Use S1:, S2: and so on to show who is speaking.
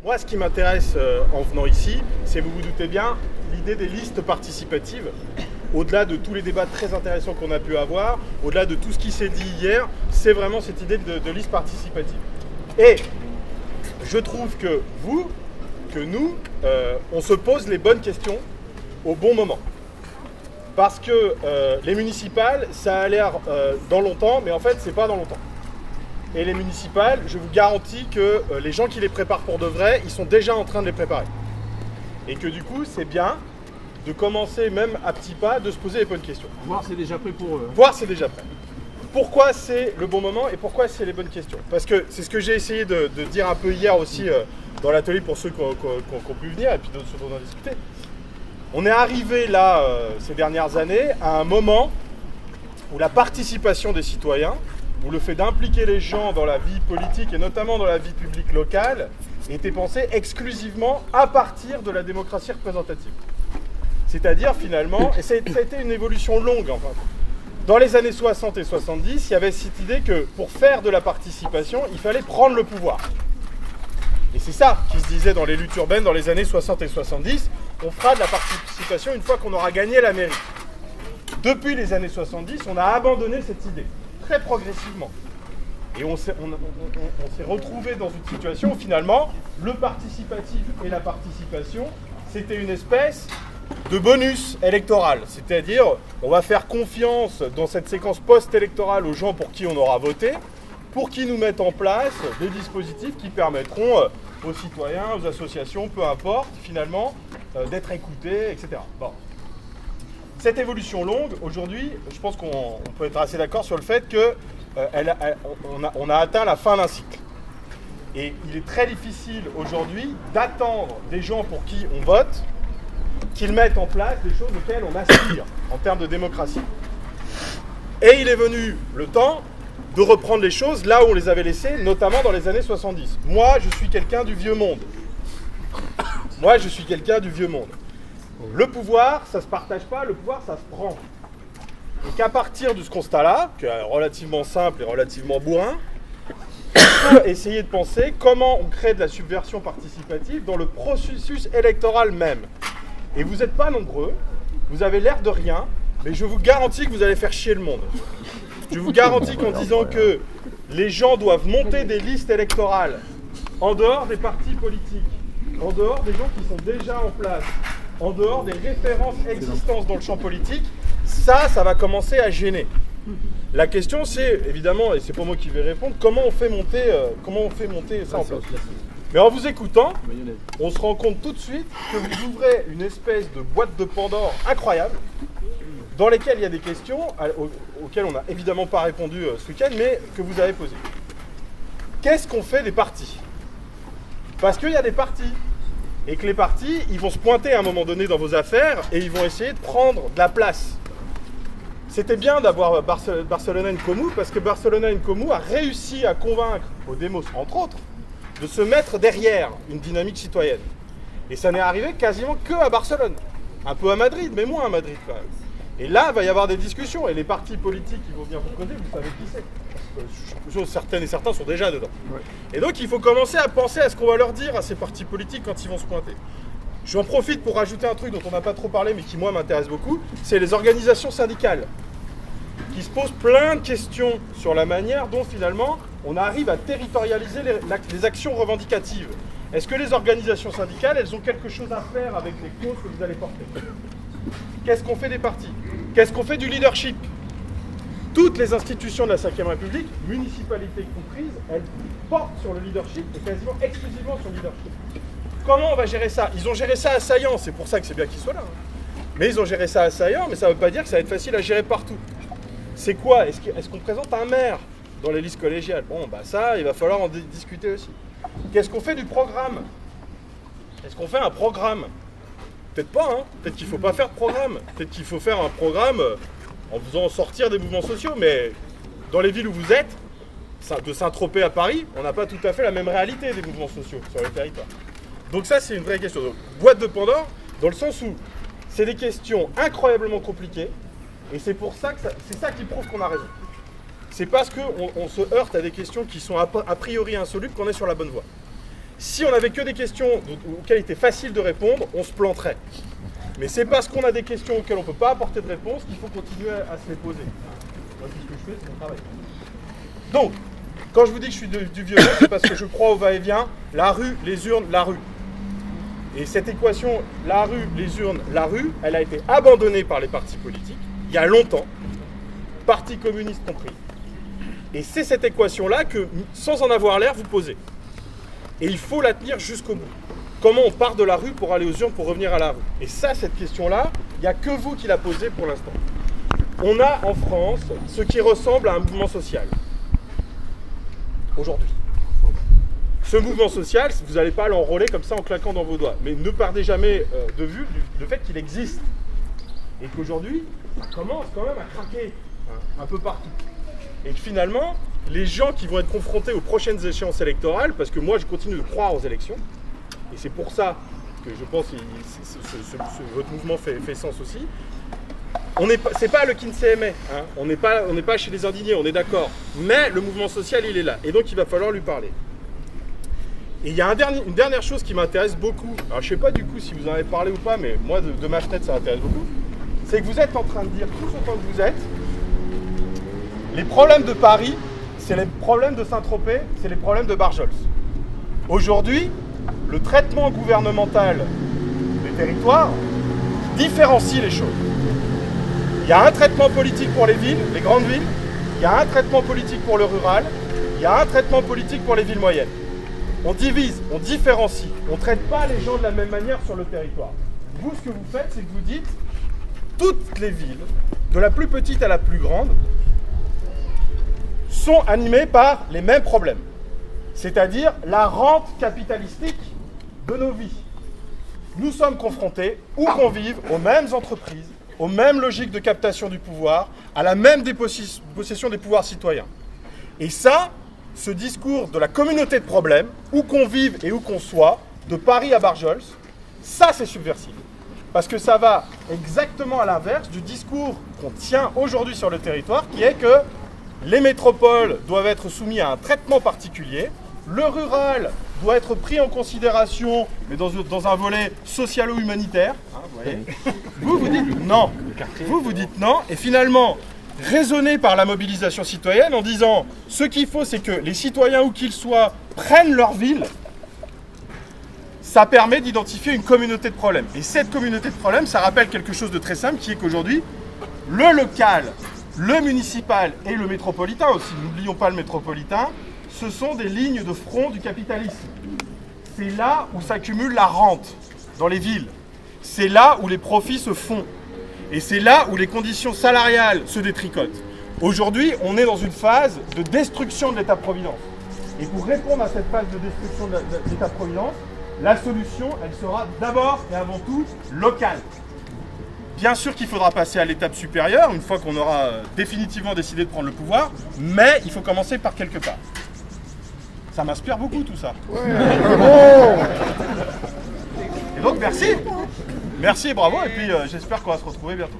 S1: Moi, ce qui m'intéresse en venant ici, c'est, vous vous doutez bien, l'idée des listes participatives. Au-delà de tous les débats très intéressants qu'on a pu avoir, au-delà de tout ce qui s'est dit hier, c'est vraiment cette idée de liste participative. Et je trouve que nous, on se pose les bonnes questions au bon moment. Parce que les municipales, ça a l'air dans longtemps, mais en fait, c'est pas dans longtemps. Et les municipales, je vous garantis que les gens qui les préparent pour de vrai, ils sont déjà en train de les préparer. Et que du coup, c'est bien de commencer, même à petits pas, de se poser les bonnes questions.
S2: Voir c'est déjà prêt pour eux.
S1: Voir c'est déjà prêt. Pourquoi c'est le bon moment et pourquoi c'est les bonnes questions? Parce que c'est ce que j'ai essayé de dire un peu hier aussi dans l'atelier pour ceux qui ont pu venir et puis d'autres dont on a discuté. On est arrivé là, ces dernières années, à un moment où la participation des citoyens, où le fait d'impliquer les gens dans la vie politique et notamment dans la vie publique locale était pensé exclusivement à partir de la démocratie représentative. C'est-à-dire finalement, et ça a été une évolution longue enfin, dans les années 60 et 70, il y avait cette idée que pour faire de la participation, il fallait prendre le pouvoir. Et c'est ça qui se disait dans les luttes urbaines dans les années 60 et 70, on fera de la participation une fois qu'on aura gagné la mairie. Depuis les années 70, on a abandonné cette idée. Très progressivement. Et on s'est retrouvé dans une situation où finalement, le participatif et la participation, c'était une espèce de bonus électoral. C'est-à-dire, on va faire confiance dans cette séquence post-électorale aux gens pour qui on aura voté, pour qu'ils nous mettent en place des dispositifs qui permettront aux citoyens, aux associations, peu importe, finalement, d'être écoutés, etc. Bon. Cette évolution longue, aujourd'hui, je pense qu'on peut être assez d'accord sur le fait qu'on a atteint la fin d'un cycle. Et il est très difficile aujourd'hui d'attendre des gens pour qui on vote qu'ils mettent en place des choses auxquelles on aspire en termes de démocratie. Et il est venu le temps de reprendre les choses là où on les avait laissées, notamment dans les années 70. Moi, je suis quelqu'un du vieux monde. Moi, je suis quelqu'un du vieux monde. Le pouvoir, ça ne se partage pas, le pouvoir, ça se prend. Et qu'à partir de ce constat-là, qui est relativement simple et relativement bourrin, on peut essayer de penser comment on crée de la subversion participative dans le processus électoral même. Et vous n'êtes pas nombreux, vous avez l'air de rien, mais je vous garantis que vous allez faire chier le monde. Je vous garantis qu'en disant que les gens doivent monter des listes électorales en dehors des partis politiques, en dehors des gens qui sont déjà en place, en dehors des références existantes dans le champ politique, ça va commencer à gêner. La question c'est, évidemment, et c'est pas moi qui vais répondre, comment on fait monter ça en place. Mais en vous écoutant, on se rend compte tout de suite que vous ouvrez une espèce de boîte de Pandore incroyable, dans lesquelles il y a des questions auxquelles on n'a évidemment pas répondu ce week-end, mais que vous avez posées. Qu'est-ce qu'on fait des partis? Parce qu'il y a des partis. Et que les partis, ils vont se pointer à un moment donné dans vos affaires et ils vont essayer de prendre de la place. C'était bien d'avoir Barcelona Nkomu parce que Barcelona Nkomu a réussi à convaincre au Demos, entre autres, de se mettre derrière une dynamique citoyenne. Et ça n'est arrivé quasiment que à Barcelone. Un peu à Madrid, mais moins à Madrid quand même. Et là, il va y avoir des discussions et les partis politiques qui vont venir vous causer, vous savez qui c'est. Certaines et certains sont déjà dedans. Ouais. Et donc il faut commencer à penser à ce qu'on va leur dire à ces partis politiques quand ils vont se pointer. J'en profite pour rajouter un truc dont on n'a pas trop parlé mais qui moi m'intéresse beaucoup, c'est les organisations syndicales qui se posent plein de questions sur la manière dont finalement on arrive à territorialiser les actions revendicatives. Est-ce que les organisations syndicales, elles ont quelque chose à faire avec les causes que vous allez porter? Qu'est-ce qu'on fait des partis? Qu'est-ce qu'on fait du leadership? Toutes les institutions de la Ve République, municipalités comprises, elles portent sur le leadership et quasiment exclusivement sur le leadership. Comment on va gérer ça? Ils ont géré ça assaillant, c'est pour ça que c'est bien qu'ils soient là. Mais ils ont géré ça assaillant, mais ça ne veut pas dire que ça va être facile à gérer partout. C'est quoi? Est-ce qu'on présente un maire dans les listes collégiales? Bon, bah ça, il va falloir en discuter aussi. Qu'est-ce qu'on fait du programme? Est-ce qu'on fait un programme? Peut-être pas, hein. Peut-être qu'il ne faut pas faire de programme. Peut-être qu'il faut faire un programme en faisant sortir des mouvements sociaux, mais dans les villes où vous êtes, de Saint-Tropez à Paris, on n'a pas tout à fait la même réalité des mouvements sociaux sur les territoires. Donc ça, c'est une vraie question. Donc, boîte de Pandore, dans le sens où c'est des questions incroyablement compliquées, et c'est pour ça que c'est ça qui prouve qu'on a raison. C'est parce qu'on se heurte à des questions qui sont a priori insolubles qu'on est sur la bonne voie. Si on n'avait que des questions auxquelles il était facile de répondre, on se planterait. Mais c'est parce qu'on a des questions auxquelles on ne peut pas apporter de réponse qu'il faut continuer à se les poser. Moi, tout ce que je fais, c'est mon travail. Donc, quand je vous dis que je suis du violon, c'est parce que je crois au va-et-vient, la rue, les urnes, la rue. Et cette équation, la rue, les urnes, la rue, elle a été abandonnée par les partis politiques, il y a longtemps, parti communiste compris. Et c'est cette équation-là que, sans en avoir l'air, vous posez. Et il faut la tenir jusqu'au bout. Comment on part de la rue pour aller aux urnes, pour revenir à la rue? Et ça, cette question-là, il n'y a que vous qui la posez pour l'instant. On a en France ce qui ressemble à un mouvement social. Aujourd'hui. Ce mouvement social, vous n'allez pas l'enrôler comme ça en claquant dans vos doigts. Mais ne perdez jamais de vue le fait qu'il existe. Et qu'aujourd'hui, ça commence quand même à craquer un peu partout. Et que finalement, les gens qui vont être confrontés aux prochaines échéances électorales, parce que moi je continue de croire aux élections, et c'est pour ça que je pense que votre mouvement fait sens aussi, c'est pas le Kinsey-Aimé, hein, on n'est pas chez les indignés, on est d'accord, mais le mouvement social il est là, et donc il va falloir lui parler. Et il y a une dernière chose qui m'intéresse beaucoup, alors je sais pas du coup si vous en avez parlé ou pas, mais moi de ma fenêtre ça m'intéresse beaucoup, c'est que vous êtes en train de dire tous autant que vous êtes, les problèmes de Paris, c'est les problèmes de Saint-Tropez, c'est les problèmes de Barjols. Aujourd'hui, le traitement gouvernemental des territoires différencie les choses. Il y a un traitement politique pour les villes, les grandes villes, il y a un traitement politique pour le rural, il y a un traitement politique pour les villes moyennes. On divise, on différencie, on ne traite pas les gens de la même manière sur le territoire. Vous, ce que vous faites, c'est que vous dites toutes les villes, de la plus petite à la plus grande, sont animés par les mêmes problèmes, c'est-à-dire la rente capitalistique de nos vies. Nous sommes confrontés, où qu'on vive, aux mêmes entreprises, aux mêmes logiques de captation du pouvoir, à la même dépossession des pouvoirs citoyens. Et ça, ce discours de la communauté de problèmes, où qu'on vive et où qu'on soit, de Paris à Barjols, ça c'est subversif. Parce que ça va exactement à l'inverse du discours qu'on tient aujourd'hui sur le territoire, qui est que les métropoles doivent être soumises à un traitement particulier, le rural doit être pris en considération, mais dans un volet socialo-humanitaire. Hein, vous dites non. Vous dites non. Et finalement, raisonner par la mobilisation citoyenne en disant ce qu'il faut, c'est que les citoyens, où qu'ils soient, prennent leur ville. Ça permet d'identifier une communauté de problèmes. Et cette communauté de problèmes, ça rappelle quelque chose de très simple, qui est qu'aujourd'hui, le local, le municipal et le métropolitain aussi, n'oublions pas le métropolitain, ce sont des lignes de front du capitalisme. C'est là où s'accumule la rente dans les villes. C'est là où les profits se font. Et c'est là où les conditions salariales se détricotent. Aujourd'hui, on est dans une phase de destruction de l'État-providence. Et pour répondre à cette phase de destruction de l'État-providence, la solution, elle sera d'abord et avant tout locale. Bien sûr qu'il faudra passer à l'étape supérieure, une fois qu'on aura définitivement décidé de prendre le pouvoir, mais il faut commencer par quelque part. Ça m'inspire beaucoup tout ça. Ouais. Et donc merci. Merci et bravo, et puis j'espère qu'on va se retrouver bientôt.